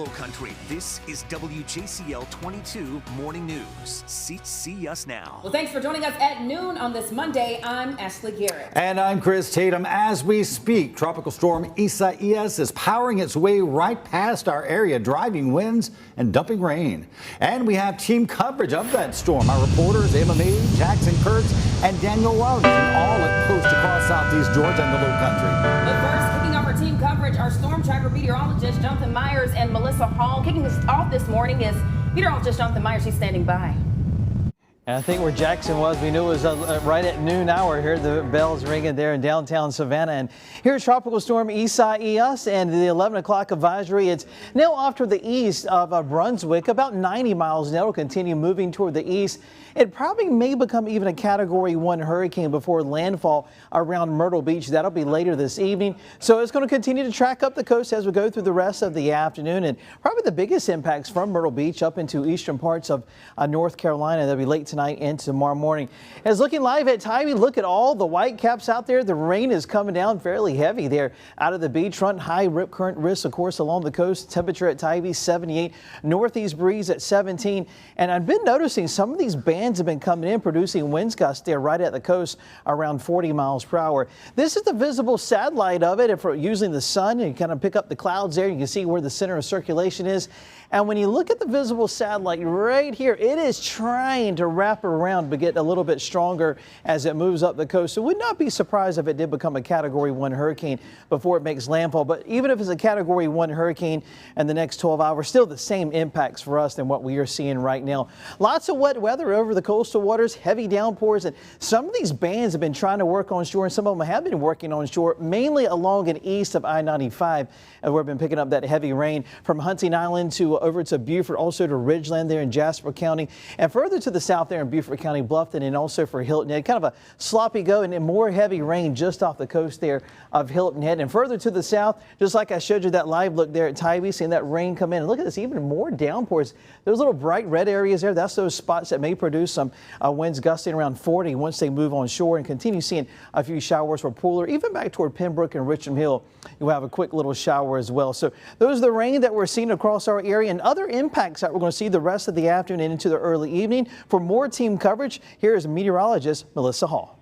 Lowcountry. This is WJCL 22 Morning News. See us now. Well, thanks for joining us at noon on this Monday. I'm Ashley Garrett. And I'm Chris Tatum. As we speak, Tropical Storm Isaias is powering its way right past our area, driving winds and dumping rain. And we have team coverage of that storm. Our reporters, Emma May, Jackson Kurtz, and Daniel Wellington, all at post across Southeast Georgia and the Lowcountry. But first, kicking off our team coverage, our storm tracker meteorologist Jonathan Myers and Melissa Hall. Kicking us off this morning is meteorologist Jonathan Myers. She's standing by. And I think where Jackson was, we knew it was right at noon hour. Hear the bells ringing there in downtown Savannah. And here's Tropical Storm Isaias and the 11 o'clock advisory. It's now off to the east of Brunswick, about 90 miles now. It'll continue moving toward the east. It probably may become even a Category 1 hurricane before landfall around Myrtle Beach. That'll be later this evening. So it's going to continue to track up the coast as we go through the rest of the afternoon. And probably the biggest impacts from Myrtle Beach up into eastern parts of North Carolina. That'll be late tonight and tomorrow morning. As looking live at Tybee, look at all the white caps out there. The rain is coming down fairly heavy there out of the beachfront. High rip current risks, of course, along the coast. Temperature at Tybee 78, northeast breeze at 17. And I've been noticing some of these bands have been coming in, producing winds gusts there right at the coast around 40 miles per hour. This is the visible satellite of it. If we're using the sun, you kind of pick up the clouds there. You can see where the center of circulation is. And when you look at the visible satellite right here, it is trying to wrap around but get a little bit stronger as it moves up the coast. So would not be surprised if it did become a Category 1 hurricane before it makes landfall. But even if it's a Category 1 hurricane in the next 12 hours, still the same impacts for us than what we are seeing right now. Lots of wet weather over the coastal waters, heavy downpours, and some of these bands have been trying to work on shore, and some of them have been working on shore, mainly along and east of I-95. And we've been picking up that heavy rain from Hunting Island to over to Beaufort, also to Ridgeland there in Jasper County, and further to the south there in Beaufort County, Bluffton, and also for Hilton Head. Kind of a sloppy go and more heavy rain just off the coast there of Hilton Head. And further to the south, just like I showed you that live look there at Tybee, seeing that rain come in. And look at this, even more downpours. Those little bright red areas there, that's those spots that may produce some winds gusting around 40 once they move on shore, and continue seeing a few showers for Pooler, even back toward Pembroke and Richmond Hill. You'll have a quick little shower as well. So those are the rain that we're seeing across our area and other impacts that we're going to see the rest of the afternoon and into the early evening. For more team coverage, here is meteorologist Melissa Hall.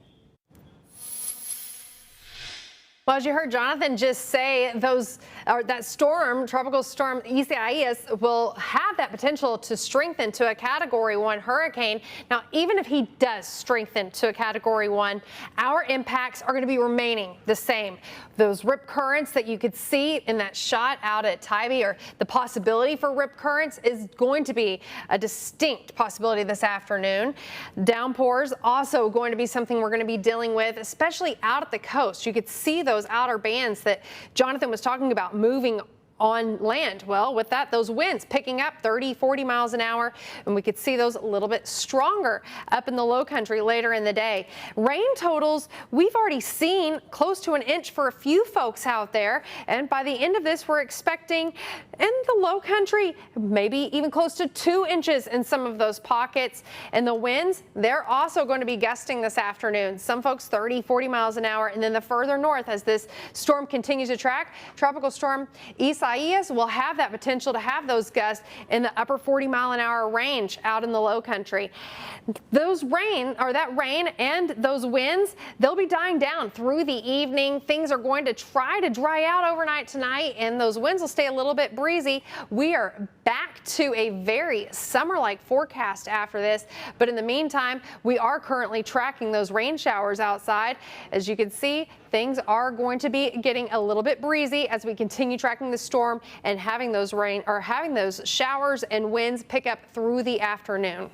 Well, as you heard Jonathan just say, that storm, Tropical Storm Isaias, will have that potential to strengthen to a Category 1 hurricane. Now, even if he does strengthen to a Category 1, our impacts are going to be remaining the same. Those rip currents that you could see in that shot out at Tybee, or the possibility for rip currents, is going to be a distinct possibility this afternoon. Downpours also going to be something we're going to be dealing with, especially out at the coast. You could see those outer bands that Jonathan was talking about moving on land. Well, with that, those winds picking up 30, 40 miles an hour, and we could see those a little bit stronger up in the Lowcountry later in the day. Rain totals, we've already seen close to an inch for a few folks out there, and by the end of this, we're expecting in the Lowcountry maybe even close to 2 inches in some of those pockets. And the winds, they're also going to be gusting this afternoon. Some folks 30, 40 miles an hour, and then the further north as this storm continues to track, Tropical Storm Isaias will have that potential to have those gusts in the upper 40-mile-an-hour range out in the Lowcountry. That rain and those winds, they'll be dying down through the evening. Things are going to try to dry out overnight tonight, and those winds will stay a little bit breezy. We are back to a very summer-like forecast after this, but in the meantime, we are currently tracking those rain showers outside. As you can see, things are going to be getting a little bit breezy as we continue tracking the storm and having those showers and winds pick up through the afternoon.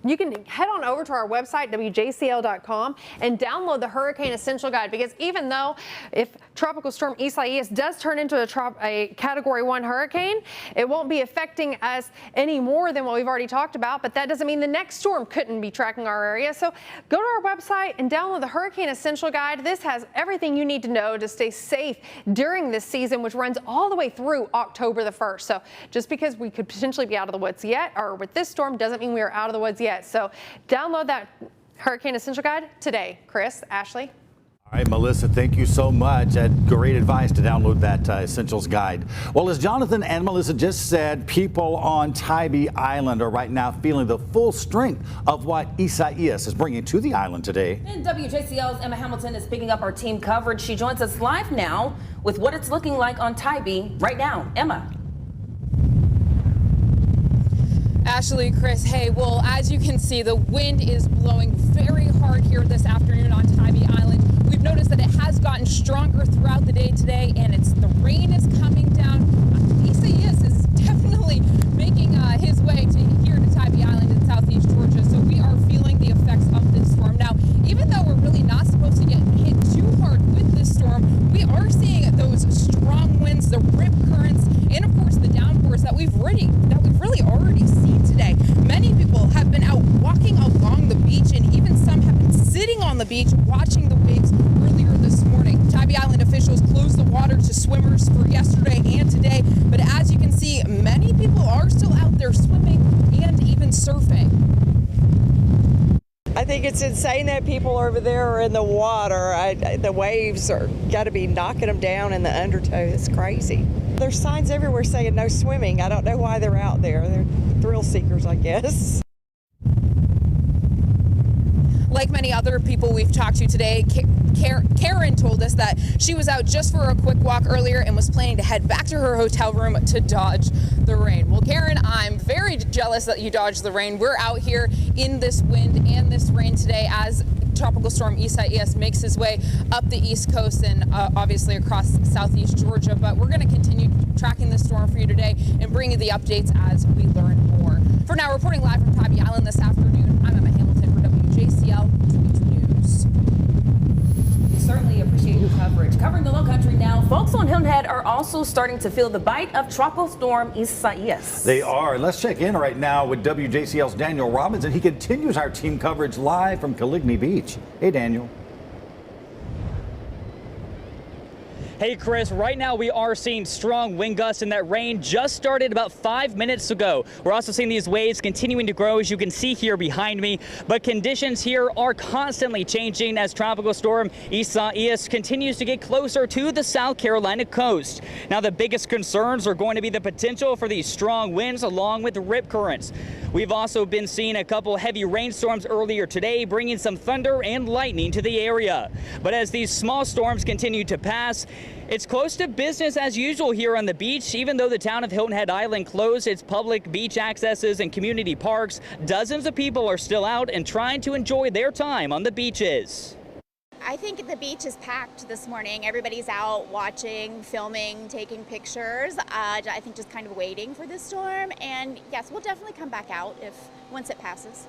You can head on over to our website, WJCL.com, and download the Hurricane Essential Guide, because even though if Tropical Storm Isaias does turn into a Category 1 hurricane, it won't be affecting us any more than what we've already talked about, but that doesn't mean the next storm couldn't be tracking our area. So go to our website and download the Hurricane Essential Guide. This has everything you need to know to stay safe during this season, which runs all the way through October the 1st. So just because we could potentially be out of the woods yet, or with this storm, doesn't mean we are out of the woods yet. So download that Hurricane Essential Guide today. Chris, Ashley. All right, Melissa, thank you so much. Great advice to download that Essentials Guide. Well, as Jonathan and Melissa just said, people on Tybee Island are right now feeling the full strength of what Isaias is bringing to the island today. And WJCL's Emma Hamilton is picking up our team coverage. She joins us live now with what it's looking like on Tybee right now. Emma. Ashley, Chris, hey, well, as you can see, the wind is blowing very hard here this afternoon on Tybee Island. We've noticed that it has gotten stronger throughout the day today, and the rain is coming down. Isaias is definitely making his way here to Tybee Island in southeast Georgia, so we are feeling the effects of this storm. Now, even though we're really not supposed to get hit too hard with this storm, we are seeing those strong winds, the rip currents, and of course the downpours that we've really already seen today. Many people have been out walking along the beach, and even some have been sitting on the beach watching the waves earlier this morning. Tybee Island officials closed the water to swimmers for yesterday and today, but as you can see, many people are still out there swimming and even surfing. I think it's insane that people over there are in the water. The waves are got to be knocking them down in the undertow. It's crazy. There's signs everywhere saying no swimming. I don't know why they're out there. They're thrill seekers, I guess. Like many other people we've talked to today, Karen told us that she was out just for a quick walk earlier and was planning to head back to her hotel room to dodge the rain. Well, Karen, I'm very jealous that you dodged the rain. We're out here in this wind and this rain today as Tropical Storm Isaias makes his way up the East Coast and obviously across southeast Georgia. But we're going to continue tracking this storm for you today and bring you the updates as we learn more. For now, reporting live from Tybee Island this afternoon, I'm Emma Hamilton for WJCL 22 News. We certainly appreciate your coverage. Covering the low country now, folks on Hilton Head are also starting to feel the bite of Tropical Storm Isaias. They are. Let's check in right now with WJCL's Daniel Robinson. He continues our team coverage live from Caligny Beach. Hey, Daniel. Hey, Chris, right now we are seeing strong wind gusts, and that rain just started about 5 minutes ago. We're also seeing these waves continuing to grow, as you can see here behind me. But conditions here are constantly changing as Tropical Storm Isaias continues to get closer to the South Carolina coast. Now, the biggest concerns are going to be the potential for these strong winds along with rip currents. We've also been seeing a couple heavy rainstorms earlier today, bringing some thunder and lightning to the area. But as these small storms continue to pass, it's close to business as usual here on the beach. Even though the town of Hilton Head Island closed its public beach accesses and community parks, dozens of people are still out and trying to enjoy their time on the beaches. I think the beach is packed this morning. Everybody's out watching, filming, taking pictures. I think just kind of waiting for this storm. And yes, we'll definitely come back out once it passes.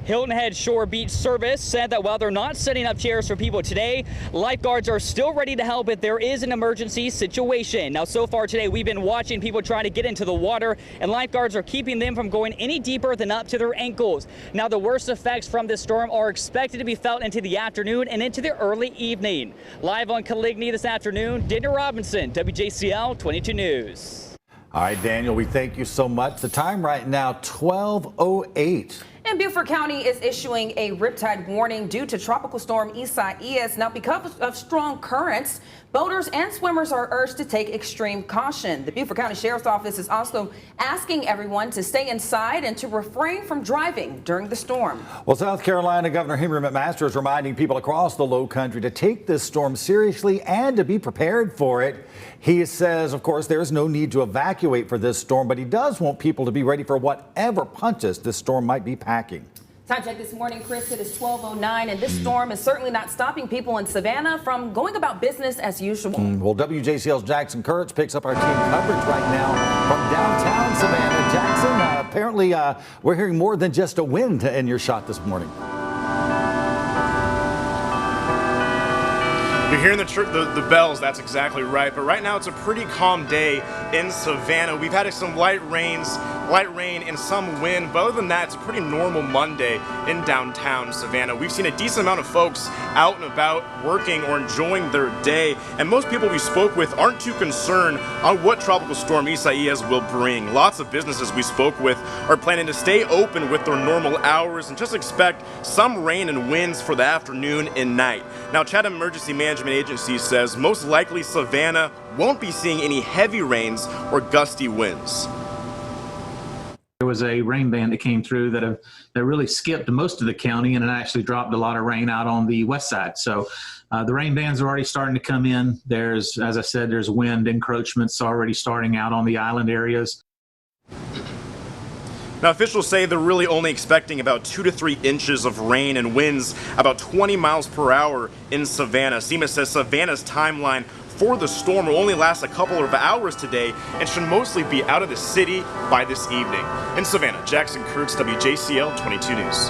Hilton Head Shore Beach Service said that while they're not setting up chairs for people today, lifeguards are still ready to help if there is an emergency situation. Now, so far today, we've been watching people try to get into the water, and lifeguards are keeping them from going any deeper than up to their ankles. Now, the worst effects from this storm are expected to be felt into the afternoon and into the early evening. Live on Caligny this afternoon, Daniel Robinson, WJCL 22 News. All right, Daniel, we thank you so much. The time right now, 12:08. And Beaufort County is issuing a riptide warning due to Tropical Storm Isaias. Now, because of strong currents, boaters and swimmers are urged to take extreme caution. The Beaufort County Sheriff's Office is also asking everyone to stay inside and to refrain from driving during the storm. Well, South Carolina Governor Henry McMaster is reminding people across the low country to take this storm seriously and to be prepared for it. He says, of course, there is no need to evacuate for this storm, but he does want people to be ready for whatever punches this storm might be packing. Time check this morning, Chris. It is 12:09, and this storm is certainly not stopping people in Savannah from going about business as usual. Well, WJCL's Jackson Kurtz picks up our team coverage right now from downtown Savannah. Jackson, apparently we're hearing more than just a wind in your shot this morning. You're hearing the bells, that's exactly right. But right now it's a pretty calm day in Savannah. We've had some light rains light rain and some wind, but other than that, it's a pretty normal Monday in downtown Savannah. We've seen a decent amount of folks out and about working or enjoying their day, and most people we spoke with aren't too concerned on what Tropical Storm Isaias will bring. Lots of businesses we spoke with are planning to stay open with their normal hours and just expect some rain and winds for the afternoon and night. Now, Chatham Emergency Management Agency says most likely Savannah won't be seeing any heavy rains or gusty winds. There was a rain band that came through that really skipped most of the county, and it actually dropped a lot of rain out on the west side. So the rain bands are already starting to come in. There's, as I said, there's wind encroachments already starting out on the island areas. Now, officials say they're really only expecting about 2 to 3 inches of rain and winds about 20 miles per hour in Savannah. SEMA says Savannah's timeline for the storm will only last a couple of hours today and should mostly be out of the city by this evening. In Savannah, Jackson Kurtz, WJCL 22 News.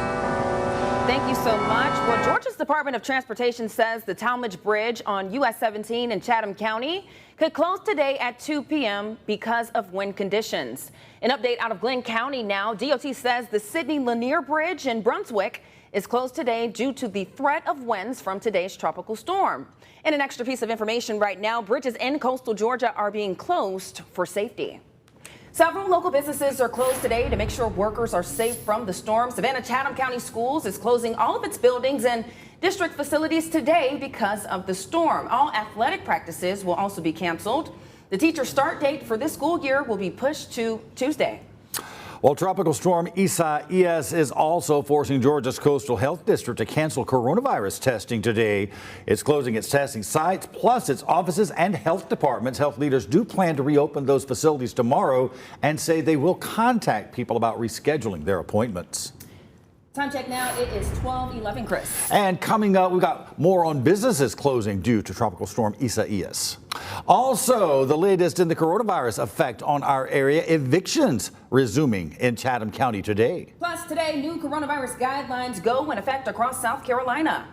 Thank you so much. Well, Georgia's Department of Transportation says the Talmadge Bridge on US 17 in Chatham County could close today at 2 p.m. because of wind conditions. An update out of Glenn County now. DOT says the Sidney Lanier Bridge in Brunswick is closed today due to the threat of winds from today's tropical storm. And an extra piece of information right now, bridges in coastal Georgia are being closed for safety. Several local businesses are closed today to make sure workers are safe from the storm. Savannah Chatham County Schools is closing all of its buildings and district facilities today because of the storm. All athletic practices will also be canceled. The teacher start date for this school year will be pushed to Tuesday. Well, Tropical Storm Isaias is also forcing Georgia's Coastal Health District to cancel coronavirus testing today. It's closing its testing sites, plus its offices and health departments. Health leaders do plan to reopen those facilities tomorrow and say they will contact people about rescheduling their appointments. Time check now, it is 12:11, Chris. And coming up, we've got more on businesses closing due to Tropical Storm Isaias. Also, the latest in the coronavirus effect on our area, evictions resuming in Chatham County today. Plus, today, new coronavirus guidelines go in effect across South Carolina.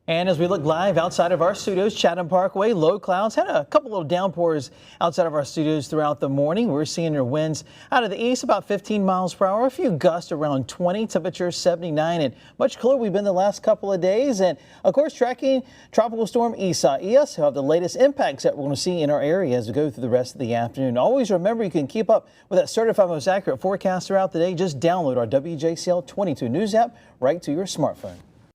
And as we look live outside of our studios, Chatham Parkway, low clouds, had a couple of downpours outside of our studios throughout the morning. We're seeing your winds out of the east about 15 miles per hour, a few gusts around 20, temperature 79, and much cooler we've been the last couple of days. And of course, tracking Tropical Storm Isaias, who have the latest impacts that we're going to see in our area as we go through the rest of the afternoon. Always remember, you can keep up with that certified most accurate forecast throughout the day. Just download our WJCL 22 News app right to your smartphone.